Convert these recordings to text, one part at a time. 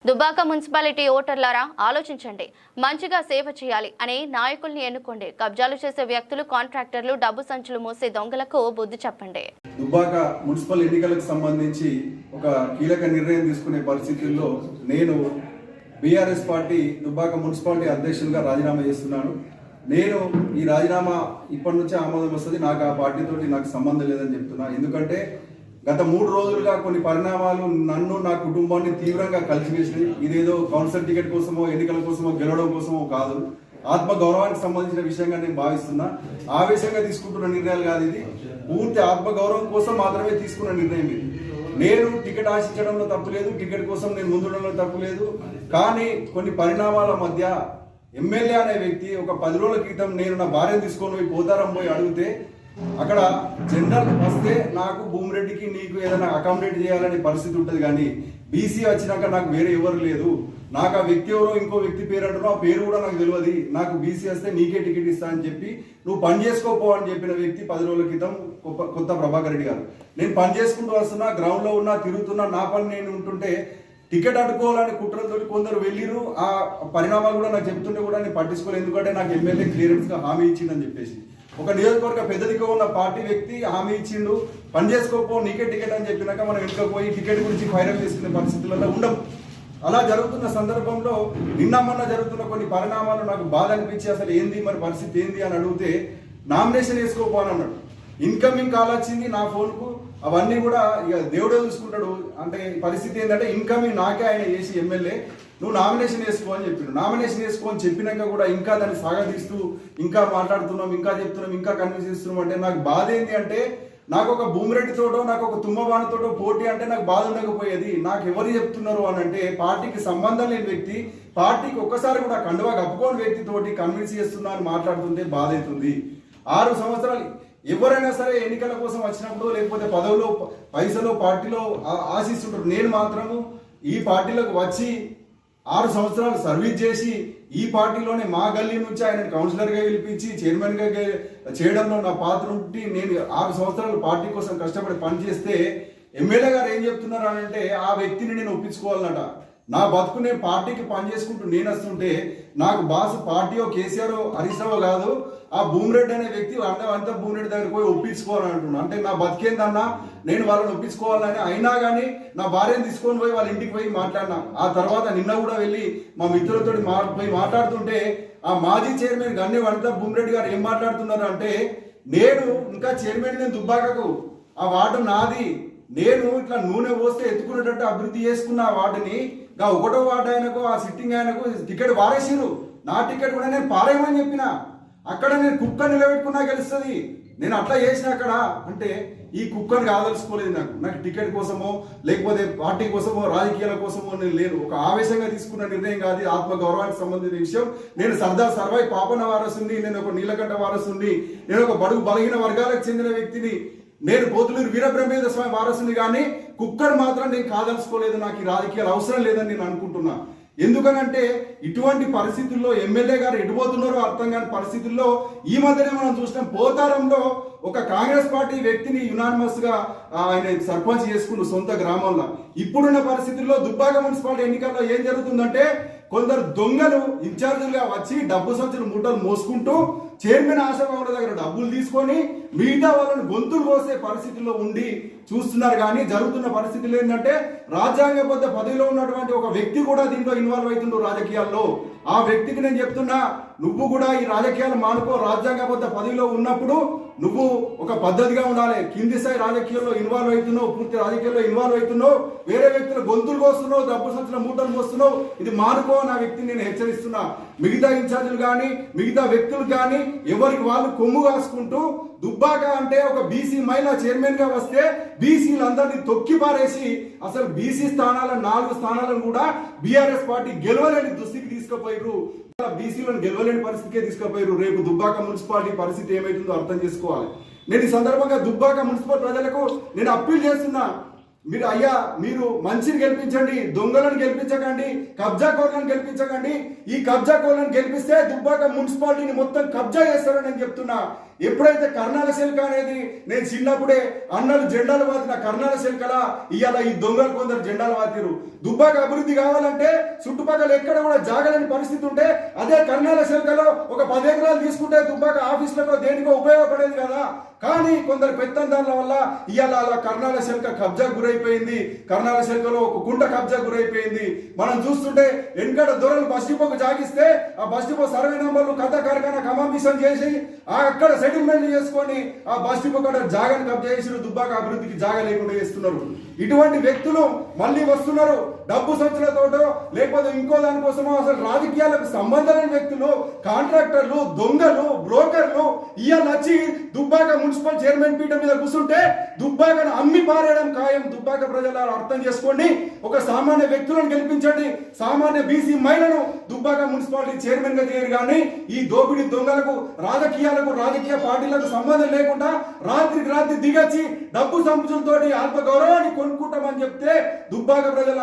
Dubbaka municipality ఓటర్లారా ఆలోచించండి. మంచిగా సేవ చేయాలి అనే నాయకుల్ని ఎన్నుకోండి. కబ్జాలు చేసే వ్యక్తులు, కాంట్రాక్టర్లు, డబ్బు సంచులు మోసే దొంగలకు బుద్ధి చెప్పండి. దుబ్బాక మున్సిపల్ ఎన్నికలకు సంబంధించి ఒక కీలక నిర్ణయం తీసుకునే పరిస్థితుల్లో నేను బీఆర్ఎస్ పార్టీ దుబ్బాక మున్సిపాలిటీ అధ్యక్షులుగా రాజీనామా చేస్తున్నాను. నేను ఈ రాజీనామా ఇప్పటి నుంచే ఆమోదం వస్తుంది. నాకు ఆ పార్టీతోటి నాకు సంబంధం లేదని చెప్తున్నా. ఎందుకంటే గత 3 రోజులుగా కొన్ని పరిణామాలు నన్ను, నా కుటుంబాన్ని తీవ్రంగా కలిసివేసినాయి. ఇదేదో కౌన్సిల్ టికెట్ కోసమో, ఎన్నికల కోసమో, గెలవడం కోసమో కాదు, ఆత్మ గౌరవానికి సంబంధించిన విషయంగా నేను భావిస్తున్నా. ఆవేశంగా తీసుకుంటున్న నిర్ణయాలు కాదు, ఇది పూర్తి ఆత్మ గౌరవం కోసం మాత్రమే తీసుకున్న నిర్ణయం ఇది. నేను టికెట్ ఆశించడంలో తప్పు లేదు, టికెట్ కోసం నేను ముందుండడంలో తప్పు లేదు. కానీ కొన్ని పరిణామాల మధ్య ఎమ్మెల్యే అనే వ్యక్తి ఒక 10 రోజుల క్రితం నేను నా భార్యను తీసుకొని పోయి పోతారం పోయి అడిగితే అక్కడ జనరల్ వస్తే నాకు భూమిరెడ్డికి నీకు ఏదైనా అకామిడేట్ చేయాలనే పరిస్థితి ఉంటుంది. కానీ బీసీ వచ్చినాక నాకు వేరే ఎవరు లేదు. నాకు ఆ వ్యక్తి ఎవరో ఇంకో వ్యక్తి పేరు అంటున్నా, ఆ పేరు కూడా నాకు తెలియదు. నాకు బీసీ వస్తే నీకే టికెట్ ఇస్తా అని చెప్పి నువ్వు పని చేసుకోపో అని చెప్పిన వ్యక్తి 10 రోజుల క్రితం కొత్త ప్రభాకర్ రెడ్డి గారు. నేను పని చేసుకుంటూ వస్తున్నా, గ్రౌండ్లో ఉన్నా, తిరుగుతున్నా, నా పని నేను ఉంటుంటే టికెట్ అడ్డుకోవాలని కుట్రలతో కొందరు వెళ్ళిరు. ఆ పరిణామాలు కూడా నాకు చెప్తుంటే కూడా నేను పట్టించుకోలేదు. ఎందుకంటే నాకు ఎమ్మెల్యే క్లియరెన్స్గా హామీ ఇచ్చిందని చెప్పేసి ఒక నియోజకవర్గ పెద్దదిగా ఉన్న పార్టీ వ్యక్తి హామీ ఇచ్చిండు, పని చేసుకోపో నీకే టికెట్ అని చెప్పినాక మనం వెనుకపోయి టికెట్ గురించి ఫైనల్ చేసుకునే పరిస్థితులలో ఉండవు. అలా జరుగుతున్న సందర్భంలో నిన్న మొన్న జరుగుతున్న కొన్ని పరిణామాలు నాకు బాధ అనిపించి అసలు ఏంది మరి పరిస్థితి ఏంది అని అడిగితే నామినేషన్ వేసుకోపో అని అన్నాడు. ఇన్కమింగ్ కాల్ వచ్చింది నా ఫోన్కు. అవన్నీ కూడా ఇక దేవుడే చూసుకుంటాడు. అంటే పరిస్థితి ఏంటంటే ఇన్కమింగ్ నాకే ఆయన చేసి ఎమ్మెల్యే నువ్వు నామినేషన్ వేసుకో అని చెప్పాడు. నామినేషన్ వేసుకో అని చెప్పినాక కూడా ఇంకా దాన్ని సాగదీస్తూ ఇంకా మాట్లాడుతున్నాం, ఇంకా చెప్తున్నాం, ఇంకా కన్విన్స్ చేస్తున్నాం. అంటే నాకు బాధ ఏంటి అంటే నాకు ఒక భూమిరెడ్డితోటో, నాకు ఒక తుమ్మబాణతోటో పోటీ అంటే నాకు బాధ ఉండకపోయేది. నాకు ఎవరు చెప్తున్నారు అని అంటే పార్టీకి సంబంధం లేని వ్యక్తి, పార్టీకి ఒక్కసారి కూడా కండువా కప్పుకోని వ్యక్తితోటి కన్విన్స్ చేస్తున్నా అని మాట్లాడుతుంటే బాధ అవుతుంది. 6 సంవత్సరాలు ఎవరైనా సరే ఎన్నికల కోసం వచ్చినప్పుడు లేకపోతే పదవిలో పైసలో పార్టీలో ఆశిస్తుంటారు. నేను మాత్రము ఈ పార్టీలోకి వచ్చి 6 సంవత్సరాలు సర్వీస్ చేసి ఈ పార్టీలోనే మా గల్లీ నుంచి ఆయన కౌన్సిలర్గా గెలిపించి చైర్మన్గా చేయడంలో నా పాత్ర ఉండి నేను 6 సంవత్సరాలు పార్టీ కోసం కష్టపడి పనిచేస్తే ఎమ్మెల్యే గారు ఏం చెప్తున్నారు అని అంటే ఆ వ్యక్తిని నేను ఒప్పించుకోవాలన్నట. నా బతుకు నేను పార్టీకి పని చేసుకుంటూ నేను వస్తుంటే నాకు బాస్ పార్టీయో కేసీఆర్ హరీష్ రావు కాదు, ఆ భూమిరెడ్డి అనే వ్యక్తి అంతా భూమిరెడ్డి దగ్గర పోయి ఒప్పించుకోవాలని అంటున్నాను. అంటే నా బతికేందన్నా నేను వాళ్ళని ఒప్పించుకోవాలని. అయినా కానీ నా భార్యను తీసుకొని పోయి వాళ్ళ ఇంటికి పోయి మాట్లాడినా. ఆ తర్వాత నిన్న కూడా వెళ్ళి మా మిత్రులతో పోయి మాట్లాడుతుంటే ఆ మాజీ చైర్మన్ గన్నె వనిత భూమిరెడ్డి గారు ఏం మాట్లాడుతున్నారు అంటే నేను ఇంకా చైర్మన్ నేను దుబ్బాకకు ఆ వార్డు నాది, నేను ఇట్లా నూనె పోస్తే ఎత్తుకునేటట్టు అభివృద్ధి చేసుకున్న ఆ వార్డుని 1వ వార్డు ఆయనకు ఆ సిట్టింగ్ ఆయనకు టికెట్ వారేసిరు. నా టికెట్ కూడా నేను పారేయమని చెప్పిన. అక్కడ నేను కుక్క నిలబెట్టుకున్నా గెలుస్తుంది. నేను అట్లా చేసిన అక్కడ అంటే ఈ కుక్కని కాదలుచుకోలేదు. నాకు టికెట్ కోసమో లేకపోతే పార్టీ కోసమో రాజకీయాల కోసమో నేను లేను. ఒక ఆవేశంగా తీసుకున్న నిర్ణయం కాదు, ఆత్మ గౌరవానికి సంబంధించిన విషయం. నేను సర్దార్ సర్వాయి పాపన్న వారసుని, నేను ఒక నీలకంఠ వారసుని, నేను ఒక బడుగు బలహీన వర్గాలకు చెందిన వ్యక్తిని, నేను పోతులూరు వీరబ్రహ్మేంద్ర స్వామి వారసుని. కానీ కుక్కర్ మాత్రం నేను కాదలుచుకోలేదు. నాకు ఈ రాజకీయాలు అవసరం లేదని నేను అనుకుంటున్నా. ఎందుకనంటే ఇటువంటి పరిస్థితుల్లో ఎమ్మెల్యే గారు ఎటుపోతున్నారో అర్థం కాని పరిస్థితుల్లో ఈ మధ్యనే మనం చూసినాం. పోతారంలో ఒక కాంగ్రెస్ పార్టీ వ్యక్తిని యునానిమస్ గా ఆయన సర్పంచ్ చేసుకున్న సొంత గ్రామంలో. ఇప్పుడున్న పరిస్థితుల్లో దుబ్బాక మున్సిపాలిటీ ఎన్నికల్లో ఏం జరుగుతుందంటే కొందరు దొంగలు ఇన్ఛార్జీలుగా వచ్చి డబ్బు సంచులు మూటలు మోసుకుంటూ చైర్మన్ ఆశాభావుల దగ్గర డబ్బులు తీసుకొని మిగతా వాళ్ళని గొంతులు కోసే పరిస్థితుల్లో ఉండి చూస్తున్నారు. కానీ జరుగుతున్న పరిస్థితులు ఏంటంటే రాజ్యాంగబద్ధ పదవిలో ఉన్నటువంటి ఒక వ్యక్తి కూడా దీంట్లో ఇన్వాల్వ్ అవుతుండ్రు రాజకీయాల్లో. ఆ వ్యక్తికి నేను చెప్తున్నా, నువ్వు కూడా ఈ రాజకీయాలు మానుకో. రాజ్యాంగబద్ధ పదవిలో ఉన్నప్పుడు నువ్వు ఒక పద్ధతిగా ఉండాలి. కింది స్థాయి రాజకీయాల్లో ఇన్వాల్వ్ అవుతున్నావు, పూర్తి రాజకీయాల్లో ఇన్వాల్వ్ అవుతున్నావు, వేరే వ్యక్తుల గొంతులు కోస్తున్నావు, డబ్బు సంచుల మూటలు కోస్తున్నావు. ఇది మానుకో అని ఆ వ్యక్తిని నేను హెచ్చరిస్తున్నా. మిగతా ఇన్ఛార్జీలు కానీ మిగతా వ్యక్తులు కానీ ఎవరికి వాళ్ళు కొమ్ము కాసుకుంటూ దుబ్బాక అంటే ఒక బీసీ మహిళా చైర్మన్ గా వస్తే బీసీలందరినీ తొక్కి పారేసి అసలు బీసీ స్థానాల 4 స్థానాలను కూడా బీఆర్ఎస్ పార్టీ గెలవలేని దుస్థితికి తీసుకుపోయారు. బీసీలను గెలవలేని పరిస్థితికే తీసుకుపోయారు. రేపు దుబ్బాక మున్సిపాలిటీ పరిస్థితి ఏమైతుందో అర్థం చేసుకోవాలి. నేను ఈ సందర్భంగా దుబ్బాక మున్సిపల్ ప్రజలకు నేను అప్పీల్ చేస్తున్నా. మీరు మంచిని గెలిపించండి, దొంగలను గెలిపించకండి, కబ్జా కోర్లను గెలిపించకండి. ఈ కబ్జా కోర్లను గెలిపిస్తే దుబ్బాక మున్సిపాలిటీని మొత్తం కబ్జా చేస్తారని నేను చెప్తున్నా. ఎప్పుడైతే కర్ణాల శిల్క అనేది నేను చిన్నప్పుడే అన్నలు జెండాలు వాతిన కర్ణాల శిల్కలా ఇవాళ ఈ దొంగలు కొందరు జెండాలు వాతిరు. దుబ్బాక అభివృద్ధి కావాలంటే చుట్టుపక్కల ఎక్కడ కూడా జాగలేని పరిస్థితి ఉంటే అదే కర్ణాల శిల్కలో ఒక 10 ఎకరాలు తీసుకుంటే దుబ్బాక ఆఫీసులకు దేనికో ఉపయోగపడేది కదా. కానీ కొందరు పెత్తందారుల వల్ల ఇవాళ అలా కర్ణాల శిల్క కబ్జా గురైపోయింది. కర్ణాల శిల్కలో ఒక కుంట కబ్జా గురైపోయింది. మనం చూస్తుంటే వెనకడ దొరలు బస్ డిపోకు జాగిస్తే ఆ బస్ డిపో సర్వే నంబర్లు కథ కార్ఖానా కమాంబిషన్ చేసి అక్కడ సెటిల్మెంట్ చేసుకొని ఆ బస్ డిపో కూడా జాగాని కబ్జా చేసి దుబ్బాక అభివృద్ధికి జాగా లేకుండా చేస్తున్నారు. ఇటువంటి వ్యక్తులు మళ్ళీ వస్తున్నారు. డబ్బు సంచులతోటో లేకపోతే ఇంకో దానికోసమో అసలు రాజకీయాలకు సంబంధం లేని వ్యక్తులు, కాంట్రాక్టర్లు, దొంగలు, బ్రోకర్లు ఇవాళ వచ్చి దుబ్బాక మున్సిపల్ చైర్మన్ పీఠం మీద కూర్చుంటే దుబ్బాకను అమ్మి పారేయడం ఖాయం. దుబ్బాక ప్రజలు అర్థం చేసుకోండి. ఒక సామాన్య వ్యక్తులను గెలిపించండి. సామాన్య బీసీ మహిళను దుబ్బాక మున్సిపాలిటీ చైర్మన్ గా చేయరు. కానీ ఈ దోపిడీ దొంగలకు రాజకీయ పార్టీలకు సంబంధం లేకుండా రాత్రికి రాత్రి దిగచ్చి డబ్బు సంపదలతోటి ఆత్మగౌరవాన్ని కొనుక్కుంటామని చెప్తే దుబ్బాక ప్రజలు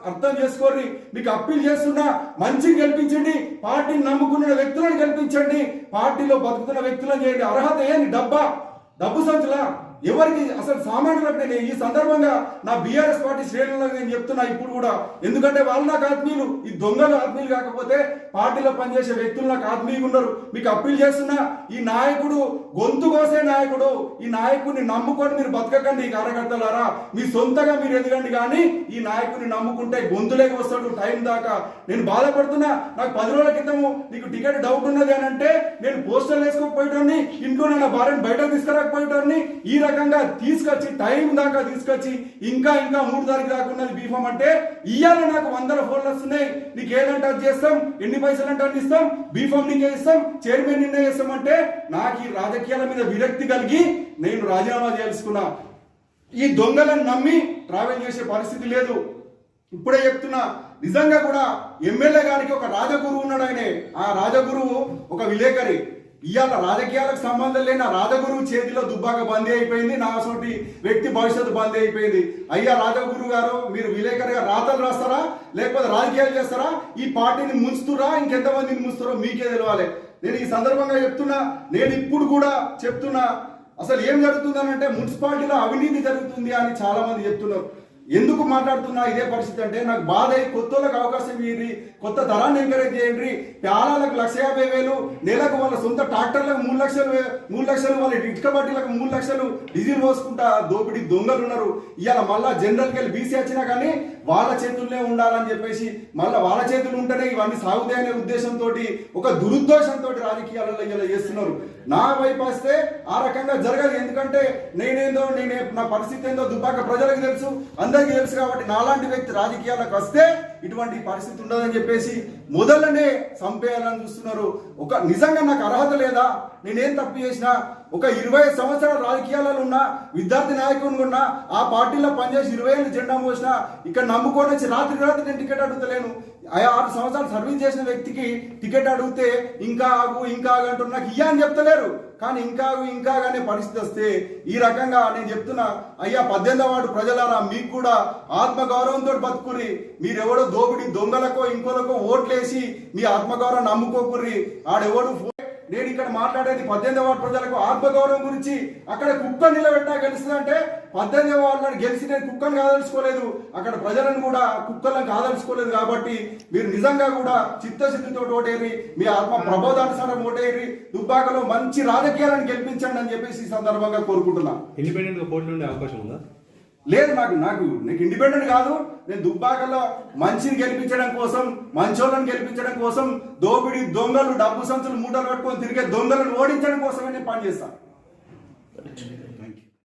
అర్థం చేసుకోండి. మీకు అప్పీల్ చేస్తున్నా, మంచిని గెలిపించండి. పార్టీని నమ్ముకున్న వ్యక్తులను గెలిపించండి. పార్టీలో బతుకుతున్న వ్యక్తులను చేయండి. అర్హత ఏంది? డబ్బు సంచులా? ఎవరికి అసలు సామాన్యులకు నేను ఈ సందర్భంగా నా బీఆర్ఎస్ పార్టీ శ్రేణులకు నేను చెప్తున్నా ఇప్పుడు కూడా. ఎందుకంటే వాళ్ళు నాకు ఆత్మీయులు. ఈ దొంగలు ఆత్మీయులు కాకపోతే పార్టీలో పనిచేసే వ్యక్తులు నాకు ఆత్మీయులు ఉన్నారు. మీకు అప్పీల్ చేస్తున్నా, ఈ నాయకుడు గొంతు కోసే నాయకుడు. ఈ నాయకుడిని నమ్ముకొని మీరు బతకకండి. ఈ కార్యకర్తలారా, మీ సొంతగా మీరు ఎదగండి. కానీ ఈ నాయకుడిని నమ్ముకుంటే గొంతులేకి వస్తాడు టైం దాకా. నేను బాధపడుతున్నా. నాకు 10 రోజుల క్రితము నీకు టికెట్ డౌట్ ఉన్నది అని అంటే నేను పోస్టర్లు వేసుకోకపోయేటోని, ఇంట్లో నా భార్యను బయటకు తీసుకురాకపోయేటోని. ఈ రకంగా తీసుకొచ్చి టైం దాకా తీసుకొచ్చి ఇంకా 3 తారీఖు దాకా ఉన్నది బీఫామ్ అంటే ఇయ్యాల నాకు 100 ఫోన్లు వస్తున్నాయి. నీకు ఏదంటే అది చేస్తాం, ఎన్ని పైసలు అంటే అది ఇస్తాం, బీఫామ్ నీకే ఇస్తాం, చైర్మన్ నిన్నే చేస్తాం అంటే నాకు ఈ రాజకీయాల మీద విరక్తి కలిగి నేను రాజీనామా చేసుకున్నా. ఈ దొంగలను నమ్మి ట్రావెల్ చేసే పరిస్థితి లేదు. ఇప్పుడే చెప్తున్నా, నిజంగా కూడా ఎమ్మెల్యే గారికి ఒక రాజగురువు ఉన్నాడు. ఆయనే ఆ రాజగురువు ఒక విలేకరి. ఇవాళ రాజకీయాలకు సంబంధం లేని రాజగురువు చేతిలో దుబ్బాక బందీ అయిపోయింది. నా సోటి వ్యక్తి భవిష్యత్తు బందీ అయిపోయింది. అయ్యా రాజగురువు గారు, మీరు విలేకరిగా రాతలు రాస్తారా లేకపోతే రాజకీయాలు చేస్తారా? ఈ పార్టీని ముంచుతురా ఇంకెంతమందిని ముంచుతారో మీకే తెలవాలి. నేను ఈ సందర్భంగా చెప్తున్నా, నేను ఇప్పుడు కూడా చెప్తున్నా, అసలు ఏం జరుగుతుందనంటే మున్సిపాలిటీలో అవినీతి జరుగుతుంది అని చాలా మంది చెప్తున్నారు. ఎందుకు మాట్లాడుతున్నా ఇదే పరిస్థితి అంటే నాకు బాధ. కొత్తలకు అవకాశం ఇవ్వండి, కొత్త తరాన్ని ఎంకరేజ్ చేయండి. ప్యాలాలకు 1,50,000, నెలకు వాళ్ళ సొంత ట్రాక్టర్లకు 3 లక్షలు, వాళ్ళ ఇటుక బట్టీలకు 3 లక్షలు డీజిల్ పోసుకుంటా దోపిడీ దొంగలు ఉన్నారు. ఇవాళ మళ్ళా జనరల్కి వెళ్ళి బీసీ వచ్చినా కానీ వాళ్ళ చేతుల్లోనే ఉండాలని చెప్పేసి మళ్ళీ వాళ్ళ చేతులు ఉంటేనే ఇవన్నీ సాగుతాయి అనే ఉద్దేశంతో, ఒక దురుద్దేశంతో రాజకీయాలలో ఇలా చేస్తున్నారు. నా వైపు వస్తే ఆ రకంగా జరగదు. ఎందుకంటే నా పరిస్థితి ఏందో దుబ్బాక ప్రజలకు తెలుసు, అందరికీ తెలుసు. కాబట్టి నాలాంటి వ్యక్తి రాజకీయాలకు వస్తే ఇటువంటి పరిస్థితి ఉండదని చెప్పేసి మొదలనే చంపేయాలని చూస్తున్నారు. నిజంగా నాకు అర్హత లేదా? నేనేం తప్పు చేసినా? ఒక 20 సంవత్సరాల రాజకీయాలలో ఉన్నా, విద్యార్థి నాయకుని ఉన్నా, ఆ పార్టీలో పనిచేసి 20 ఏళ్ళు జెండా మోసినా, ఇక్కడ నమ్ముకొని వచ్చి రాత్రి నేను టికెట్ అడుగుతలేను. 6 సంవత్సరాలు సర్వీస్ చేసిన వ్యక్తికి టికెట్ అడిగితే ఇంకా ఆగు అంటున్నారు. నాకు ఇయ్య అని చెప్తలేరు. కానీ ఇంకా అనే పరిస్థితి వస్తే ఈ రకంగా నేను చెప్తున్నా, అయ్యా 18వ వార్డు ప్రజలారా, మీకు కూడా ఆత్మగౌరవంతో బతుకుర్రి. మీరెవడో దోపిడీ దొంగలకో ఇంకోలకో ఓట్లేసి మీ ఆత్మగౌరవం నమ్ముకోకుర్రి. ఆడెవడు నేను ఇక్కడ మాట్లాడేది 18వ వార్డు ప్రజలకు ఆత్మగౌరవం గురించి. అక్కడ కుక్కను నిలబెట్టా గెలుస్తుందంటే 18వ వార్డులను గెలిచి నేను కుక్కను కాదలుచుకోలేదు, అక్కడ ప్రజలను కూడా కుక్కలను కాదలుచుకోలేదు. కాబట్టి మీరు నిజంగా కూడా చిత్తశుద్ధితో ఓటేరి, మీ ఆత్మ ప్రబోధానుసారం ఓటేరి, దుబ్బాకలో మంచి రాజకీయాలను గెలిపించండి అని చెప్పేసి ఈ సందర్భంగా కోరుకుంటున్నా. ఇండిపెండెంట్ గా పోటీ ఉండే అవకాశం ఉందా? లేదు, నాకు ఇండిపెండెంట్ కాదు. నేను దుబ్బాకలో మంచిని గెలిపించడం కోసం, మంచోళ్ళని గెలిపించడం కోసం, దోపిడీ దొంగలు డబ్బు సంచులు మూటలు పట్టుకొని తిరిగే దొంగలను ఓడించడం కోసమే నేను పనిచేస్తాను.